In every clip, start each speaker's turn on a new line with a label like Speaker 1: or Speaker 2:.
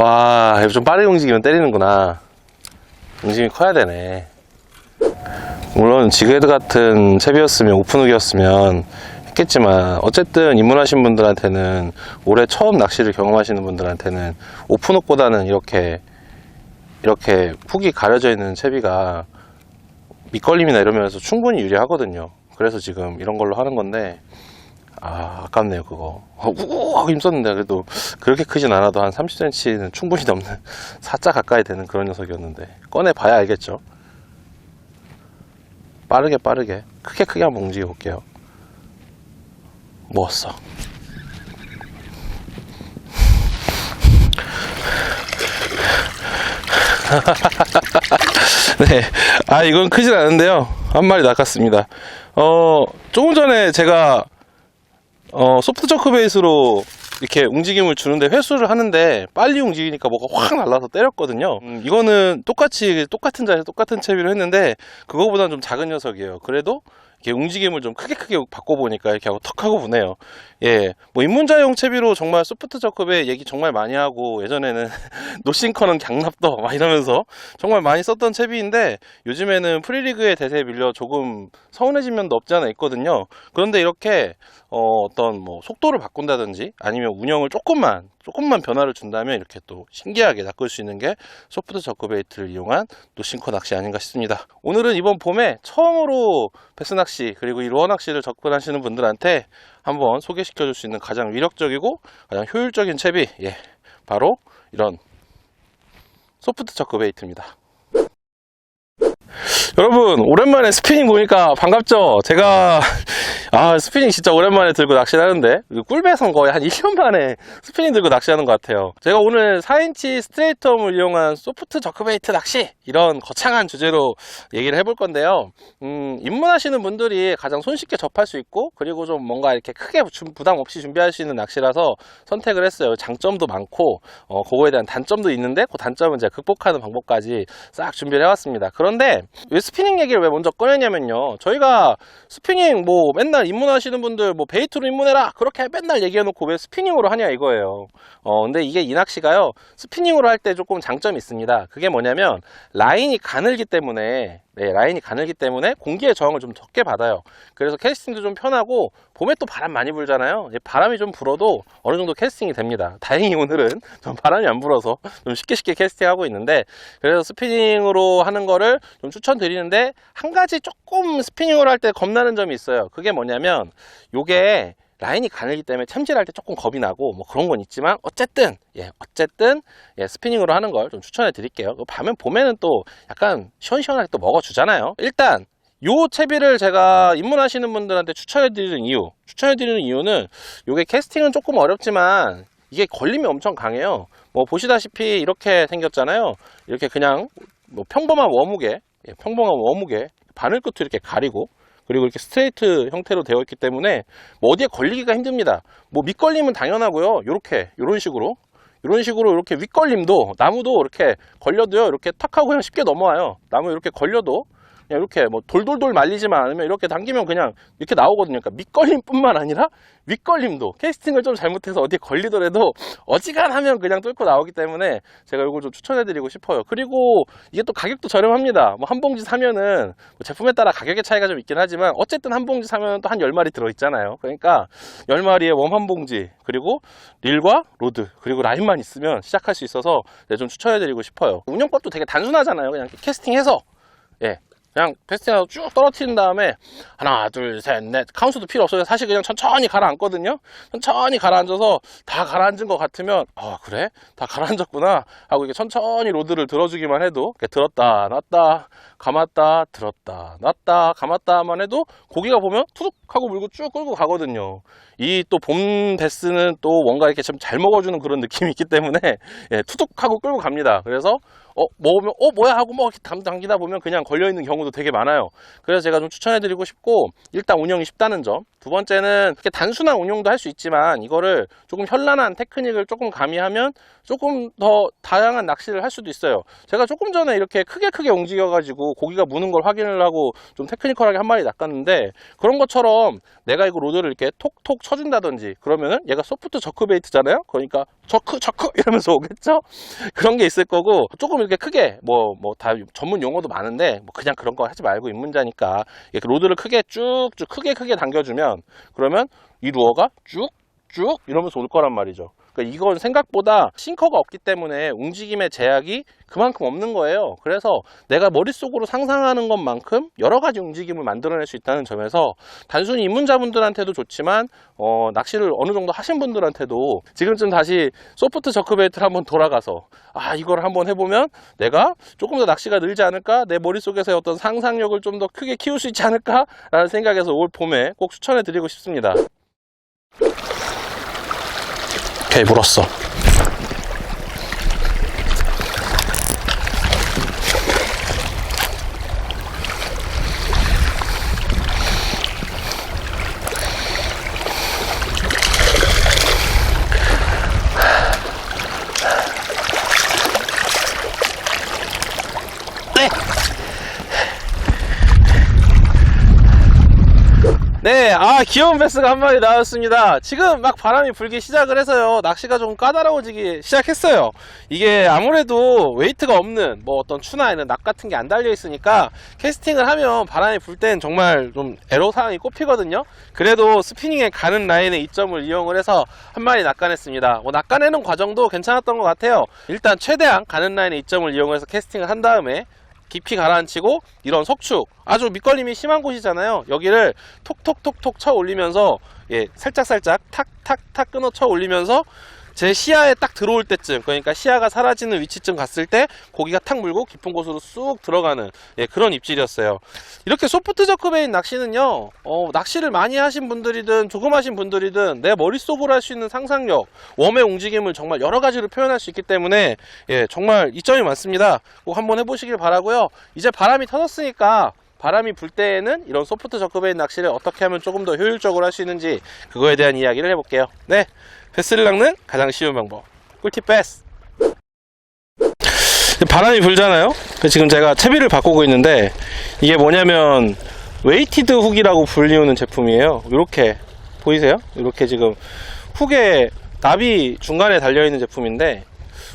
Speaker 1: 와, 좀 빠르게 움직이면 때리는구나. 움직임이 커야 되네. 물론 지그헤드 같은 채비였으면, 오픈훅이었으면 했겠지만, 어쨌든 입문하신 분들한테는, 올해 처음 낚시를 경험하시는 분들한테는 오픈훅보다는 이렇게 훅이 가려져 있는 채비가 밑걸림이나 이러면서 충분히 유리하거든요. 그래서 지금 이런 걸로 하는 건데, 아깝네요. 그거 우우 하고 힘썼는데, 그래도 그렇게 크진 않아도 한 30cm는 충분히 넘는, 4자 가까이 되는 그런 녀석이었는데, 꺼내 봐야 알겠죠. 빠르게 크게 한번 움직여 볼게요. 먹었어. 네, 이건 크진 않은데요, 한 마리 낚았습니다. 조금 전에 제가 소프트 저크 베이스로 이렇게 움직임을 주는데, 회수를 하는데 빨리 움직이니까 뭐가 확 날라서 때렸거든요. 이거는 똑같은 자세 똑같은 채비로 했는데, 그거보다는 좀 작은 녀석이에요. 그래도 이렇게 움직임을 좀 크게 바꿔보니까 이렇게 하고 턱 하고 부네요. 예, 뭐 입문자용 채비로 정말 소프트 저크배 얘기 정말 많이 하고, 예전에는 노싱커는 강납도 막 이러면서 정말 많이 썼던 채비인데, 요즘에는 프리리그의 대세에 밀려 조금 서운해진 면도 없지 않아 있거든요. 그런데 이렇게 어떤 뭐 속도를 바꾼다든지 아니면 운영을 조금만 변화를 준다면, 이렇게 또 신기하게 낚을 수 있는 게 소프트 저크 베이트를 이용한 노싱커 낚시 아닌가 싶습니다. 오늘은 이번 봄에 처음으로 베스 낚시 그리고 이 루어 낚시를 접근하시는 분들한테 한번 소개시켜 줄 수 있는 가장 위력적이고 가장 효율적인 채비, 바로 이런 소프트 저크 베이트입니다. 여러분, 오랜만에 스피닝 보니까 반갑죠? 제가 스피닝 진짜 오랜만에 들고 낚시를 하는데, 꿀배선 거의 한 1년 만에 스피닝 들고 낚시하는 것 같아요. 제가 오늘 4인치 스트레이트홈을 이용한 소프트 저크베이트 낚시, 이런 거창한 주제로 얘기를 해볼 건데요. 입문하시는 분들이 가장 손쉽게 접할 수 있고, 그리고 좀 뭔가 이렇게 크게 부담 없이 준비할 수 있는 낚시라서 선택을 했어요. 장점도 많고 그거에 대한 단점도 있는데, 그 단점은 제가 극복하는 방법까지 싹 준비를 해왔습니다. 그런데 왜 스피닝 얘기를 왜 먼저 꺼내냐면요, 저희가 스피닝 뭐 맨날 입문하시는 분들 뭐 베이트로 입문해라 그렇게 맨날 얘기해놓고 왜 스피닝으로 하냐 이거예요. 근데 이게 이 낚시가요, 스피닝으로 할 때 조금 장점이 있습니다. 그게 뭐냐면, 라인이 가늘기 때문에 공기의 저항을 좀 적게 받아요. 그래서 캐스팅도 좀 편하고, 봄에 또 바람 많이 불잖아요. 바람이 좀 불어도 어느 정도 캐스팅이 됩니다. 다행히 오늘은 좀 바람이 안 불어서 좀 쉽게 캐스팅하고 있는데, 그래서 스피닝으로 하는 거를 좀 추천드리는데, 한 가지 조금 스피닝으로 할 때 겁나는 점이 있어요. 그게 뭐냐면, 요게 라인이 가늘기 때문에 챔질할 때 조금 겁이 나고 뭐 그런 건 있지만, 어쨌든 스피닝으로 하는 걸 좀 추천해 드릴게요. 봄에는 또 약간 시원시원하게 또 먹어주잖아요. 일단 요 채비를 제가 입문하시는 분들한테 추천해 드리는 이유는, 요게 캐스팅은 조금 어렵지만 이게 걸림이 엄청 강해요. 뭐 보시다시피 이렇게 생겼잖아요. 이렇게 그냥 뭐 평범한 워묵에 바늘 끝을 이렇게 가리고, 그리고 이렇게 스트레이트 형태로 되어 있기 때문에 뭐 어디에 걸리기가 힘듭니다. 뭐 밑걸림은 당연하고요. 이런 식으로 이렇게 윗걸림도, 나무도 이렇게 걸려도요, 이렇게 탁 하고 그냥 쉽게 넘어와요. 나무 이렇게 걸려도 그냥 이렇게 뭐 돌돌돌 말리지만 않으면 이렇게 당기면 그냥 이렇게 나오거든요. 그러니까 밑걸림뿐만 아니라 윗걸림도, 캐스팅을 좀 잘못해서 어디에 걸리더라도 어지간하면 그냥 뚫고 나오기 때문에 제가 이걸 좀 추천해드리고 싶어요. 그리고 이게 또 가격도 저렴합니다. 뭐 한 봉지 사면은 뭐 제품에 따라 가격의 차이가 좀 있긴 하지만, 어쨌든 한 봉지 사면 또 한 10마리 들어있잖아요. 그러니까 10마리에 웜 한 봉지, 그리고 릴과 로드, 그리고 라인만 있으면 시작할 수 있어서 좀 추천해드리고 싶어요. 운영법도 되게 단순하잖아요. 그냥 캐스팅해서 그냥 캐스팅하고 쭉 떨어뜨린 다음에 하나 둘 셋 넷 카운트도 필요 없어요. 사실 그냥 천천히 가라앉거든요. 천천히 가라앉아서 다 가라앉은 것 같으면, 그래? 다 가라앉았구나 하고 이렇게 천천히 로드를 들어주기만 해도, 이렇게 들었다 놨다 감았다 들었다 놨다 감았다만 해도 고기가 보면 투둑 하고 물고 쭉 끌고 가거든요. 이 또 봄 베스는 또 뭔가 이렇게 좀 잘 먹어주는 그런 느낌이 있기 때문에 투둑 하고 끌고 갑니다. 그래서 먹으면 뭐야 하고 뭐 이렇게 당기다 보면 그냥 걸려있는 경우도 되게 많아요. 그래서 제가 좀 추천해드리고 싶고, 일단 운영이 쉽다는 점. 두 번째는 이렇게 단순한 운용도 할 수 있지만 이거를 조금 현란한 테크닉을 조금 가미하면 조금 더 다양한 낚시를 할 수도 있어요. 제가 조금 전에 이렇게 크게 움직여가지고 고기가 무는 걸 확인을 하고 좀 테크니컬하게 한 마리 낚았는데, 그런 것처럼 내가 이거 로드를 이렇게 톡톡 쳐준다든지 그러면은 얘가 소프트 저크 베이트잖아요. 그러니까 저크 이러면서 오겠죠. 그런 게 있을 거고, 조금 이렇게 크게 다 전문 용어도 많은데 그냥 그런 거 하지 말고 입문자니까 이렇게 로드를 크게 쭉쭉 크게 당겨주면, 그러면 이 루어가 쭉 이러면서 올 거란 말이죠. 그러니까 이건 생각보다 싱커가 없기 때문에 움직임의 제약이 그만큼 없는 거예요. 그래서 내가 머릿속으로 상상하는 것만큼 여러 가지 움직임을 만들어낼 수 있다는 점에서 단순히 입문자분들한테도 좋지만 낚시를 어느 정도 하신 분들한테도 지금쯤 다시 소프트 저크베이트를 한번 돌아가서 이걸 한번 해보면 내가 조금 더 낚시가 늘지 않을까, 내 머릿속에서의 어떤 상상력을 좀 더 크게 키울 수 있지 않을까 라는 생각에서 올 봄에 꼭 추천해 드리고 싶습니다. 오케이, 물었어. 네, 귀여운 베스가 한 마리 나왔습니다. 지금 막 바람이 불기 시작을 해서요, 낚시가 좀 까다로워지기 시작했어요. 이게 아무래도 웨이트가 없는 어떤 추나에는 낙 같은 게 안 달려 있으니까 캐스팅을 하면 바람이 불 땐 정말 좀 애로사항이 꼽히거든요. 그래도 스피닝에 가는 라인의 이점을 이용을 해서 한 마리 낚아냈습니다. 낚아내는 과정도 괜찮았던 것 같아요. 일단 최대한 가는 라인의 이점을 이용해서 캐스팅을 한 다음에 깊이 가라앉히고, 이런 석축, 아주 밑걸림이 심한 곳이잖아요. 여기를 톡톡톡톡 쳐 올리면서 살짝 탁탁탁 끊어 쳐 올리면서 제 시야에 딱 들어올 때쯤, 그러니까 시야가 사라지는 위치쯤 갔을 때 고기가 탁 물고 깊은 곳으로 쑥 들어가는 그런 입질이었어요. 이렇게 소프트 저크베인 낚시는요, 낚시를 많이 하신 분들이든 조금 하신 분들이든 내 머릿속으로 할 수 있는 상상력, 웜의 움직임을 정말 여러 가지로 표현할 수 있기 때문에 정말 이점이 많습니다. 꼭 한번 해보시길 바라고요. 이제 바람이 터졌으니까 바람이 불 때에는 이런 소프트 저크베인 낚시를 어떻게 하면 조금 더 효율적으로 할 수 있는지, 그거에 대한 이야기를 해볼게요. 네, 베스를 낚는 가장 쉬운 방법, 꿀팁 베스. 바람이 불잖아요. 지금 제가 채비를 바꾸고 있는데, 이게 뭐냐면 웨이티드 훅이라고 불리우는 제품이에요. 이렇게 보이세요? 이렇게 지금 훅에 납이 중간에 달려있는 제품인데,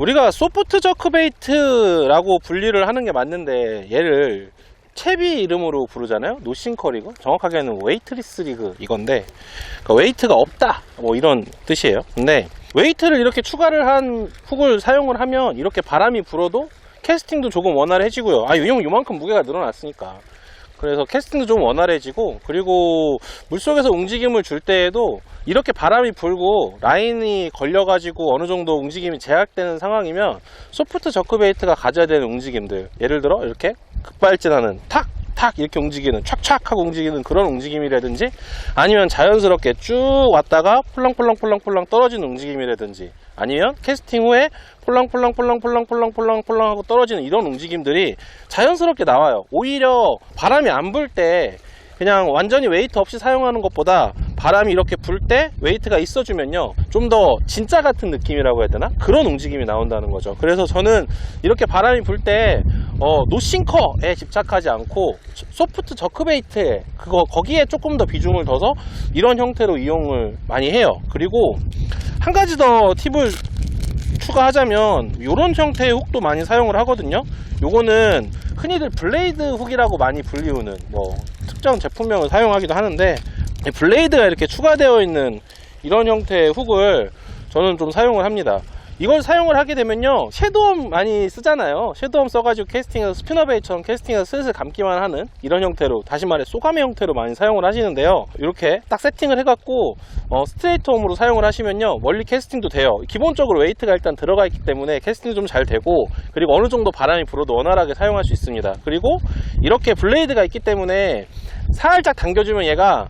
Speaker 1: 우리가 소프트 저크베이트라고 분리를 하는 게 맞는데 얘를 채비 이름으로 부르잖아요. 노싱커 리그, 정확하게는 웨이트리스 리그 이건데, 그러니까 웨이트가 없다 이런 뜻이에요. 근데 웨이트를 이렇게 추가를 한 훅을 사용을 하면 이렇게 바람이 불어도 캐스팅도 조금 원활해지고요. 요만큼 무게가 늘어났으니까. 그래서 캐스팅도 좀 원활해지고, 그리고 물속에서 움직임을 줄 때에도 이렇게 바람이 불고 라인이 걸려가지고 어느 정도 움직임이 제약되는 상황이면 소프트 저크베이트가 가져야 되는 움직임들, 예를 들어 이렇게 급발진하는 탁 이렇게 움직이는, 촥촥 하고 움직이는 그런 움직임이라든지, 아니면 자연스럽게 쭉 왔다가 폴랑폴랑 떨어지는 움직임이라든지, 아니면 캐스팅 후에 폴랑폴랑 하고 떨어지는 이런 움직임들이 자연스럽게 나와요. 오히려 바람이 안 불 때 그냥 완전히 웨이트 없이 사용하는 것보다 바람이 이렇게 불 때 웨이트가 있어주면요, 좀 더 진짜 같은 느낌이라고 해야 되나? 그런 움직임이 나온다는 거죠. 그래서 저는 이렇게 바람이 불 때 노싱커에 집착하지 않고 소프트 저크베이트에 거기에 조금 더 비중을 둬서 이런 형태로 이용을 많이 해요. 그리고 한 가지 더 팁을 추가하자면, 이런 형태의 훅도 많이 사용을 하거든요. 요거는 흔히들 블레이드 훅이라고 많이 불리우는 특정 제품명을 사용하기도 하는데, 블레이드가 이렇게 추가되어 있는 이런 형태의 훅을 저는 좀 사용을 합니다. 이걸 사용을 하게 되면요, 섀도움 많이 쓰잖아요. 섀도움 써가지고 캐스팅에서 스피너베이처럼 캐스팅에서 슬슬 감기만 하는 이런 형태로, 다시 말해 쏘가미 형태로 많이 사용을 하시는데요, 이렇게 딱 세팅을 해갖고 스트레이트 홈으로 사용을 하시면요, 멀리 캐스팅도 돼요. 기본적으로 웨이트가 일단 들어가 있기 때문에 캐스팅도 좀 잘 되고, 그리고 어느 정도 바람이 불어도 원활하게 사용할 수 있습니다. 그리고 이렇게 블레이드가 있기 때문에 살짝 당겨주면 얘가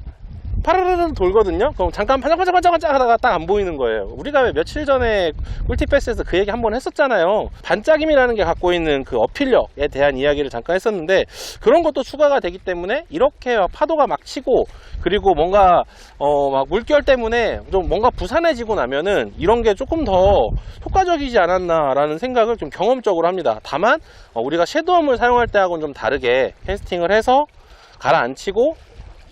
Speaker 1: 파르르르 돌거든요. 그럼 잠깐 반짝반짝반짝 하다가 딱 안 보이는 거예요. 우리가 왜 며칠 전에 꿀팁 패스에서 그 얘기 한번 했었잖아요. 반짝임이라는 게 갖고 있는 그 어필력에 대한 이야기를 잠깐 했었는데, 그런 것도 추가가 되기 때문에 이렇게 파도가 막 치고, 그리고 뭔가 막 물결 때문에 좀 뭔가 부산해지고 나면은 이런 게 조금 더 효과적이지 않았나라는 생각을 좀 경험적으로 합니다. 다만 우리가 섀도우음을 사용할 때하고는 좀 다르게 캐스팅을 해서 가라앉히고,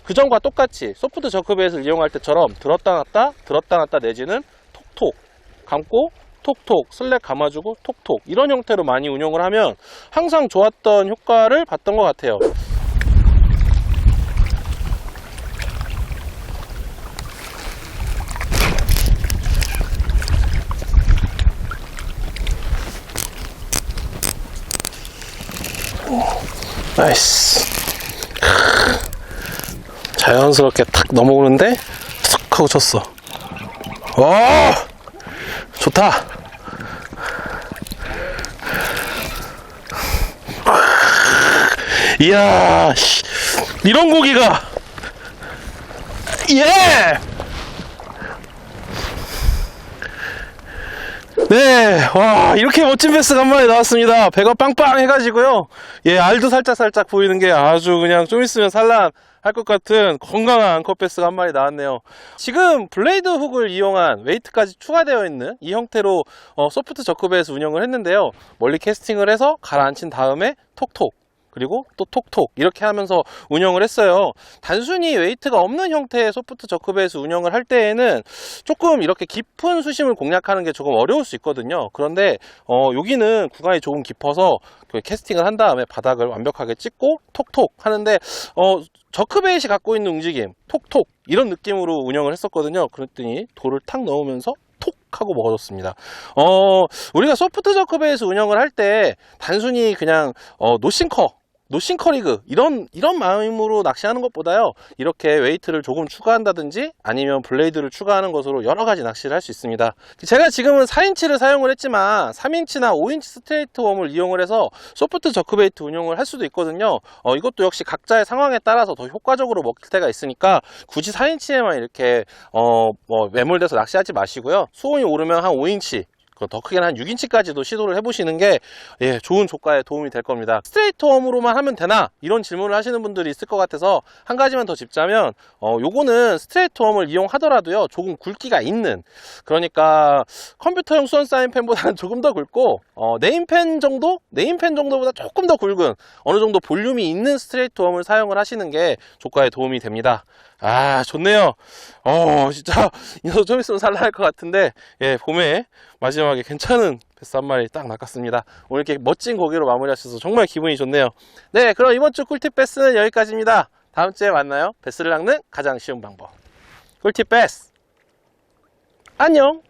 Speaker 1: 그전과 똑같이 소프트 저크베이스를 이용할 때처럼 들었다 놨다 내지는 톡톡 감고 톡톡 슬랙 감아주고 톡톡, 이런 형태로 많이 운용을 하면 항상 좋았던 효과를 봤던 것 같아요. 나이스. 자연스럽게 탁 넘어오는데 툭 하고 쳤어. 와, 좋다. 이야, 이런 고기가, 예! 네, 와, 이렇게 멋진 베스가 한 마리 나왔습니다. 배가 빵빵 해가지고요. 예, 알도 살짝 보이는 게 아주 그냥 좀 있으면 산란할 것 같은 건강한 컷베스가 한 마리 나왔네요. 지금 블레이드 훅을 이용한 웨이트까지 추가되어 있는 이 형태로 소프트 저크베이스 운영을 했는데요. 멀리 캐스팅을 해서 가라앉힌 다음에 톡톡, 그리고 또 톡톡 이렇게 하면서 운영을 했어요. 단순히 웨이트가 없는 형태의 소프트 저크베이스 운영을 할 때에는 조금 이렇게 깊은 수심을 공략하는 게 조금 어려울 수 있거든요. 그런데 여기는 구간이 조금 깊어서 캐스팅을 한 다음에 바닥을 완벽하게 찍고 톡톡 하는데, 저크베이스 갖고 있는 움직임 톡톡 이런 느낌으로 운영을 했었거든요. 그랬더니 돌을 탁 넣으면서 톡 하고 먹어줬습니다. 우리가 소프트 저크베이스 운영을 할 때 단순히 그냥 노싱커리그 이런 마음으로 낚시하는 것보다요, 이렇게 웨이트를 조금 추가한다든지 아니면 블레이드를 추가하는 것으로 여러 가지 낚시를 할 수 있습니다. 제가 지금은 4인치를 사용을 했지만 3인치나 5인치 스트레이트 웜을 이용을 해서 소프트 저크베이트 운영을 할 수도 있거든요. 이것도 역시 각자의 상황에 따라서 더 효과적으로 먹힐 때가 있으니까 굳이 4인치에만 이렇게 매몰돼서 낚시하지 마시고요. 수온이 오르면 한 5인치, 더 크게는 한 6인치까지도 시도를 해보시는 게 좋은 조과에 도움이 될 겁니다. 스트레이트 웜으로만 하면 되나? 이런 질문을 하시는 분들이 있을 것 같아서 한 가지만 더 짚자면, 요거는 스트레이트 웜을 이용하더라도요, 조금 굵기가 있는, 그러니까 컴퓨터용 수온 사인 팬보다는 조금 더 굵고 네임팬 정도보다 조금 더 굵은 어느 정도 볼륨이 있는 스트레이트 웜을 사용을 하시는 게 조과에 도움이 됩니다. 아, 좋네요. 진짜 이 녀석 좀 있으면 산란할 것 같은데, 봄에 마지막에 괜찮은 베스 한 마리 딱 낚았습니다. 오늘 이렇게 멋진 고기로 마무리하셔서 정말 기분이 좋네요. 네, 그럼 이번 주 꿀팁 베스는 여기까지입니다. 다음 주에 만나요. 베스를 낚는 가장 쉬운 방법. 꿀팁 베스. 안녕.